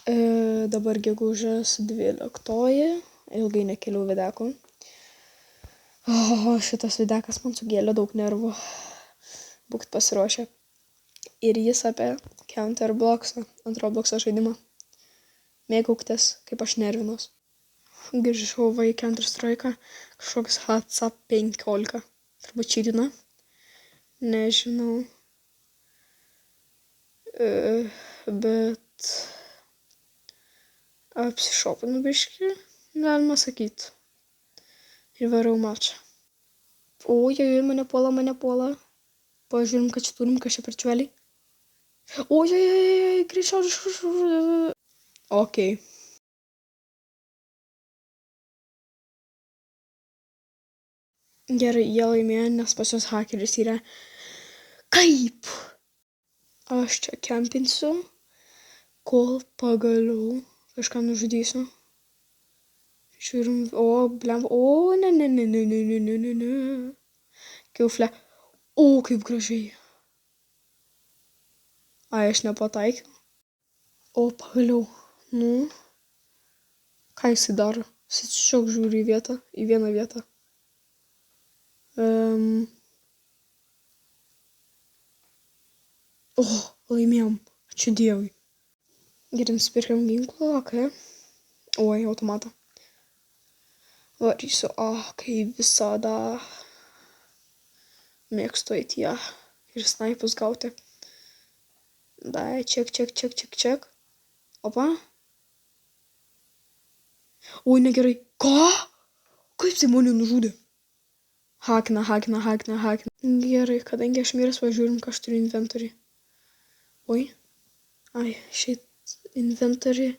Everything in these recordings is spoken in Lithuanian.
Dabar gegužės 12, ilgai nekeliau videkų. Šitas videkas man sugėlė daug nervų. Būkit pasiruošę. Ir jis apie Counterblocksą, ant Robloxo žaidimą. Mėgaukitės, kaip aš nervinuos. Grįžau į Counter Strike'ą, kažkoks HC 15. Turbūt čytina. Nežinau. Bet apsišopinu biškį, galima sakyt. Ir varau mačą. Oi, mane puola. Pažiūrim, kad čia turim kažką per čvelį. Oi, greičiau. Okei. Gerai, jie laimėjo, nes pas juos hakeris yra. Kaip? Aš čia kempinsiu, kol pagaliau kažką nužudysiu. Žiūrim, ne. Kiaufle. Kaip gražiai. Aš nepataikiau. Pagaliau. Ką jisai daro? Jis tiesiog žiūri į vieną vietą. Laimėjom. Ačiū Dievui. Gerai, nusipirkėm ginklą, okei. Oi, automatą. Varysiu, kaip visada. Mėgstu eiti ir snaipus gauti. Dai, ček. Opa. Oi, negerai. Ką? Kaip jisai mane nužudė? Hakina. Gerai, kadangi aš miręs, važiuorim, ką aš turiu inventoriui. Oi. Šit inventoriui.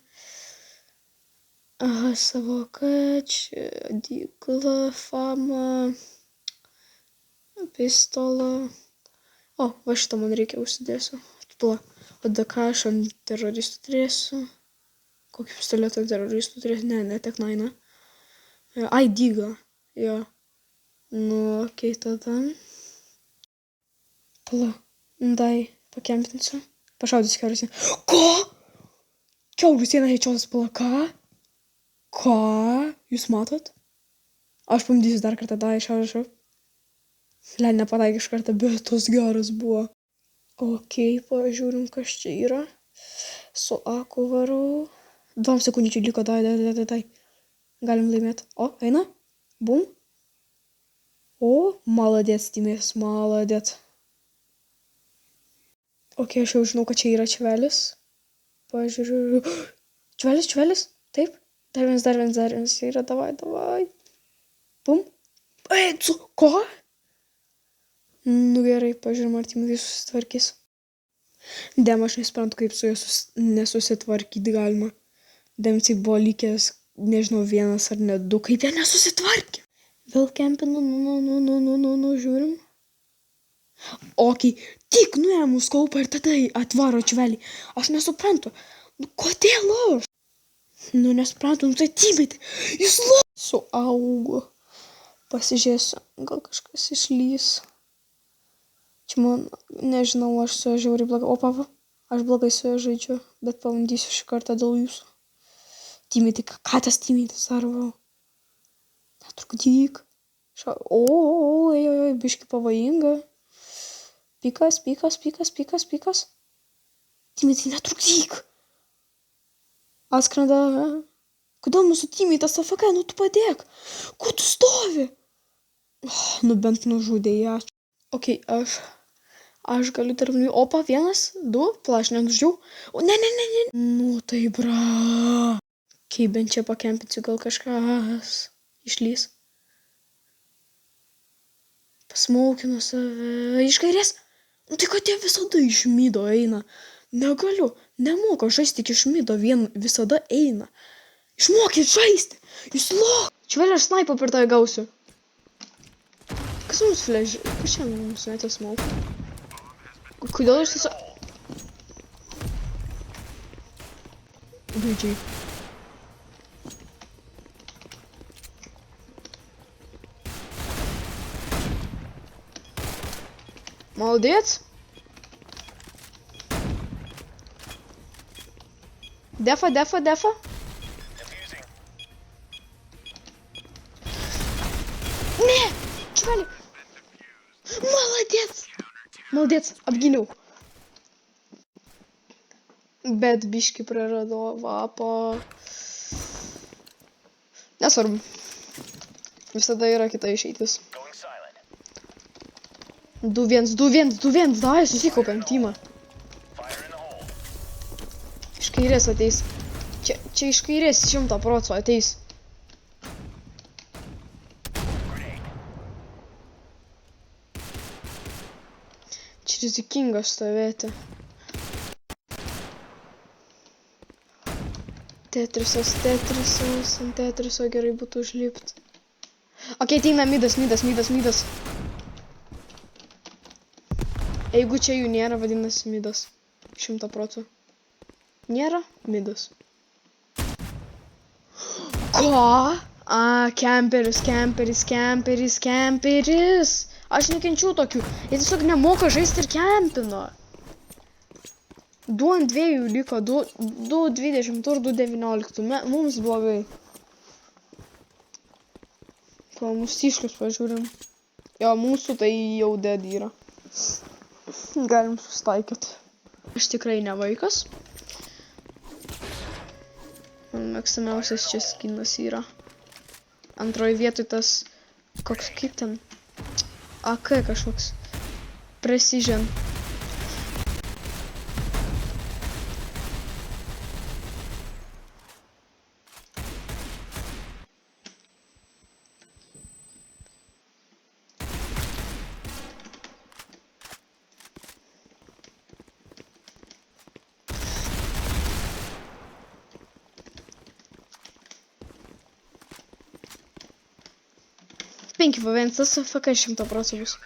Savo kačią, dyglą, famą, pistolą. Va šitą man reikia užsidėsiu. O DK aš ant teroristų turėsiu. Kokį pistoletą ant teroristų turėsiu? Ne, tek 9. Dyglą. Jo. Okei, tada. Dai, pakempinsiu. Pašaudysiu kiaurų sieną. Ko? Kiaurų sieną headshot'as pala. Ką? Jūs matot? Aš pamdysiu dar kartą. Dai, šau. Nepataikė iš kartą, bet tos geras buvo. Okei, pažiūrim, kas čia yra. Su aku varau. 2 sekundžių liko. Dai. Galim laimėti. Eina. Bum. Maladėt, Timės, maladėt. Okei, aš jau žinau, kad čia yra čvelis. Pažiūriu. Čvelis? Taip. Dar vienas. Yra, davai. Bum. Ko? Gerai, pažiūrim, ar Timai susitvarkys. Aš nesuprantu, kaip su juo nesusitvarkyti galima. Jisai buvo likęs, nežinau, 1 ar net 2. Kaip jie nesusitvarkė? Vėl kempinu, žiūrim. Okei, tik nuėmus kaupą ir tada atvaro čvelį. Aš nesuprantu. Kodėl aš? Nesuprantu, tai Timai, jis suaugo. Pasižiūrėsiu, gal kažkas išlys. Čia man, nežinau, aš su juo žiauriai blogai. Aš blogai su juo žaidžiu, bet pabandysiu šį kartą dėl jūsų. Timai, tai ką tas Timai daro? Netrukdyk. Biški pavojinga. Pikas. Timai, tai netrukdyk. Atskrenda. Kodėl mūsų Timai tas AFK? Tu padėk. Ko tu stovi? Bent nužudė ją. Okei, aš galiu tarp jų. 1, 2, aš nenuždžiau. Ne. Tai bra. Okei, bent čia pakempinsiu, gal kažkas išlys. Pasmaukinu save. Iš kairės. Tai kad jie visada iš mido eina. Negaliu. Nemoka žaisti tik iš mido. Visada eina. Išmokit žaisti. Jūs Čvelį aš snaipą per tave gausiu. Kas mums fleži? Kas čia mums metė smaukų? Kodėl aš tiesiog... Gaidžiai. Молодец. Defa. Ne! Čuveli! Молодец, apgyniau. Bet biškį praradau vapą. Nesvarbu. Visada yra kita išeitis. 2-1, davai, susikaupiam tymą. Iš kairės ateis. Čia iš kairės 100% ateis. Čia rizikinga stovėti. Tetrisas, ant Tetriso gerai būtų užlipti. Ok, ateina midas. Jeigu čia jų nėra, vadinasi midas. 100%. Nėra midas. Ko? Kemperis. Aš nekenčiu tokių. Jie tiesiog nemoka žaisti ir kempino. 2 ant 2 liko, 2-20 ir 2-19. Mums blogai. Ko, mūsiškius pažiūrim. Jo, mūsų tai jau dead yra. Galim susitaikyti. Aš tikrai ne vaikas. Man mėgstamiausias čia skinas yra. Antroji vietoj tas, koks kaip ten, AK kažkoks. Precision. Penki paviens, tas FK 100% bus.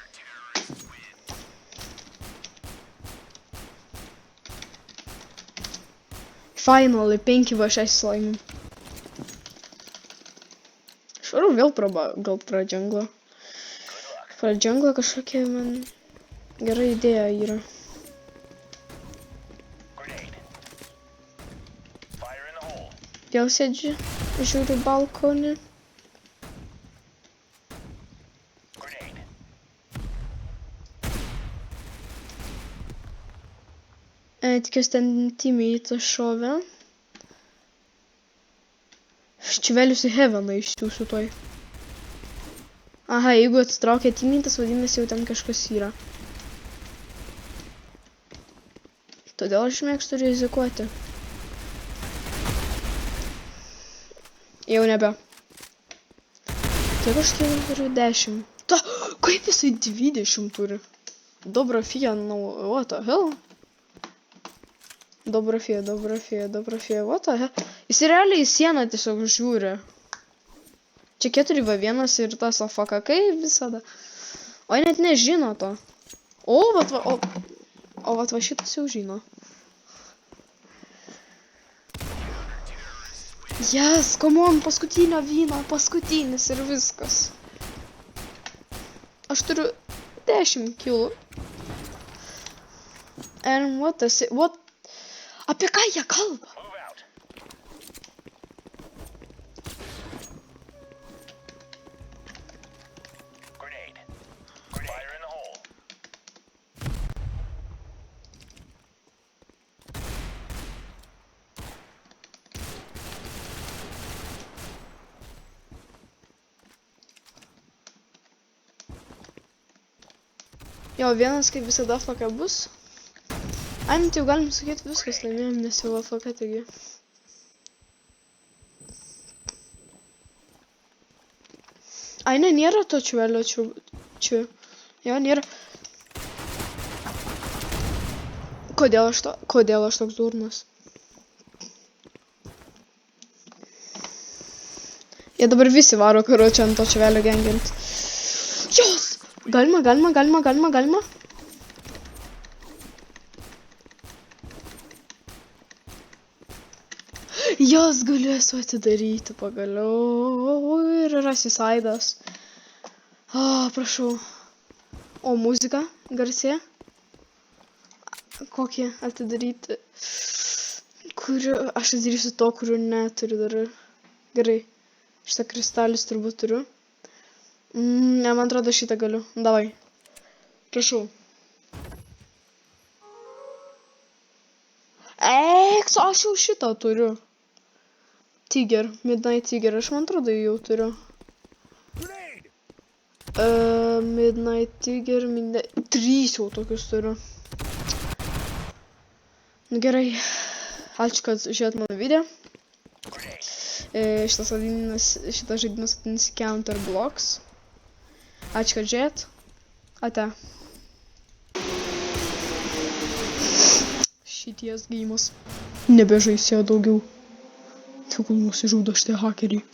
Finally, 5v6 laimim. Švaru vėl gal pra džunglą. Pra džunglą kažkokia man gera idėja yra. Vėl sėdžiu, žiūriu balkonį. Tikiuosi ten teammate'as šovė. Ščivelius į Heaveną išsiųsiu toj. Aha, jeigu atsitraukia teammate'as, vadinasi jau ten kažkas yra. Todėl aš mėgstu rizikuoti. Jau nebe. Kiek aš turiu 10. Kaip jisai 20 turi? Dobrafija, what the hell? Dobrafija, what the hell? Jis realiai į sieną tiesiog žiūri. Čia 4v1 ir tas AFK, kaip visada. O net nežino to. O vat va šitas jau žino. Yes, come on, paskutinio vyno, paskutinis ir viskas. Aš turiu 10 kilų. And what? Apie ką jie kalba? Jo, vienas kaip visada FK bus. Ai, jau galim sakyti viskas laimėjom, nes jau FK taigi. Ai, ne, nėra to čiuvelio čia. Jo, nėra. Kodėl aš toks durnas? Jie dabar visi varo karočią ant to čiuvelio gengint. Jos! Galima. Jos galiu esu atidaryti pagaliau ir rasi saidas. Prašau. O muzika garsė? Kokį atidaryti? Aš atidarysiu to, kurio neturiu dar. Gerai. Šitą kristalis turbūt turiu. Ne, man atrodo šitą galiu. Davai. Prašau. Eks, aš jau šitą turiu. Tiger, Midnight Tiger, aš man atrodo jau turiu. Midnight Tiger, 3 jau tokius turiu. Nu gerai, ačiū, kad žiūrėt mano video. Šitas žaidimas vadinasi Counter Blocks. Ačiū, kad žiūrėt. Ate. Šities geimas. Nebežaisiu daugiau. Tegul nusižudo šitie hakeriai.